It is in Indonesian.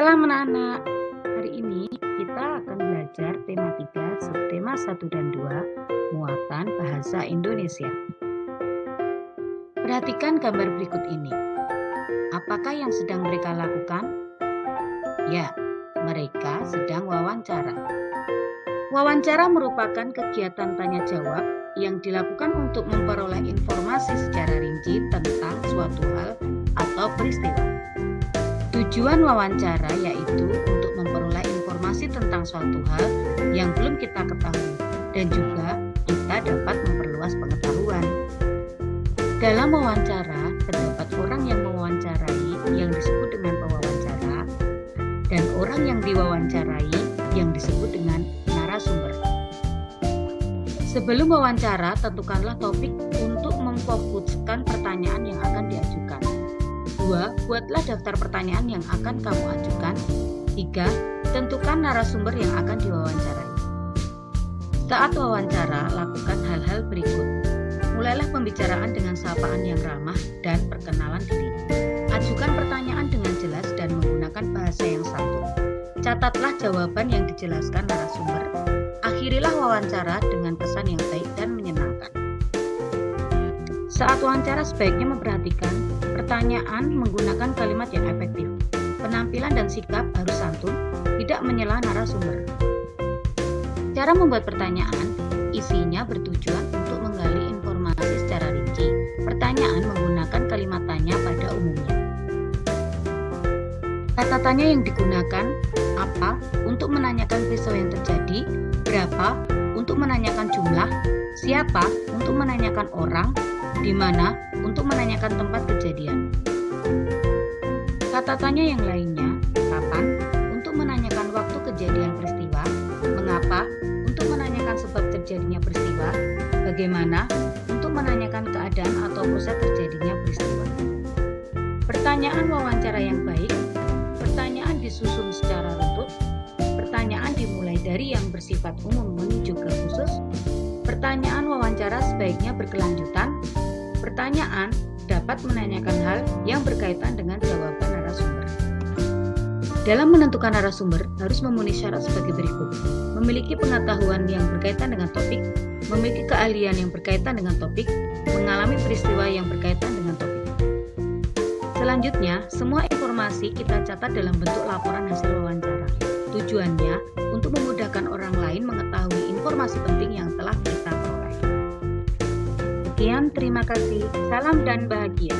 Salam anak-anak, hari ini kita akan belajar tema 3, subtema 1 dan 2, muatan bahasa Indonesia. Perhatikan gambar berikut ini. Apakah yang sedang mereka lakukan? Ya, mereka sedang wawancara. Wawancara merupakan kegiatan tanya jawab yang dilakukan untuk memperoleh informasi secara rinci tentang suatu hal atau peristiwa. Tujuan wawancara yaitu untuk memperoleh informasi tentang suatu hal yang belum kita ketahui dan juga kita dapat memperluas pengetahuan. Dalam wawancara, terdapat orang yang mewawancarai yang disebut dengan pewawancara dan orang yang diwawancarai yang disebut dengan narasumber. Sebelum wawancara, tentukanlah topik untuk memfokuskan pertanyaan yang akan diajukan. 2. Buatlah daftar pertanyaan yang akan kamu ajukan. 3. Tentukan narasumber yang akan diwawancarai. Saat wawancara, lakukan hal-hal berikut. Mulailah pembicaraan dengan sapaan yang ramah dan perkenalan diri. Ajukan pertanyaan dengan jelas dan menggunakan bahasa yang santun. Catatlah jawaban yang dijelaskan narasumber. Akhirilah wawancara dengan kesan yang baik dan menyenangkan. Saat wawancara sebaiknya memperhatikan pertanyaan menggunakan kalimat yang efektif. Penampilan dan sikap harus santun, tidak menyela narasumber. Cara membuat pertanyaan, isinya bertujuan untuk menggali informasi secara rinci. Pertanyaan menggunakan kalimat tanya pada umumnya. Kata tanya yang digunakan, apa, untuk menanyakan peristiwa yang terjadi, berapa, untuk menanyakan jumlah, siapa, untuk menanyakan orang, di mana, untuk menanyakan tempat kejadian. Kata tanya yang lainnya, kapan, untuk menanyakan waktu kejadian peristiwa, mengapa, untuk menanyakan sebab terjadinya peristiwa, bagaimana, untuk menanyakan keadaan atau proses terjadinya peristiwa. Pertanyaan wawancara yang baik, pertanyaan disusun secara runtut, pertanyaan dimulai dari yang bersifat umum menuju ke khusus, pertanyaan wawancara sebaiknya berkelanjutan, pertanyaan dapat menanyakan hal yang berkaitan dengan jawaban narasumber. Dalam menentukan narasumber harus memenuhi syarat sebagai berikut. Memiliki pengetahuan yang berkaitan dengan topik, memiliki keahlian yang berkaitan dengan topik, mengalami peristiwa yang berkaitan dengan topik. Selanjutnya, semua informasi kita catat dalam bentuk laporan hasil wawancara. Tujuannya untuk memudahkan orang lain mengetahui informasi penting yang telah kita peroleh. Sekian, terima kasih. Salam dan bahagia.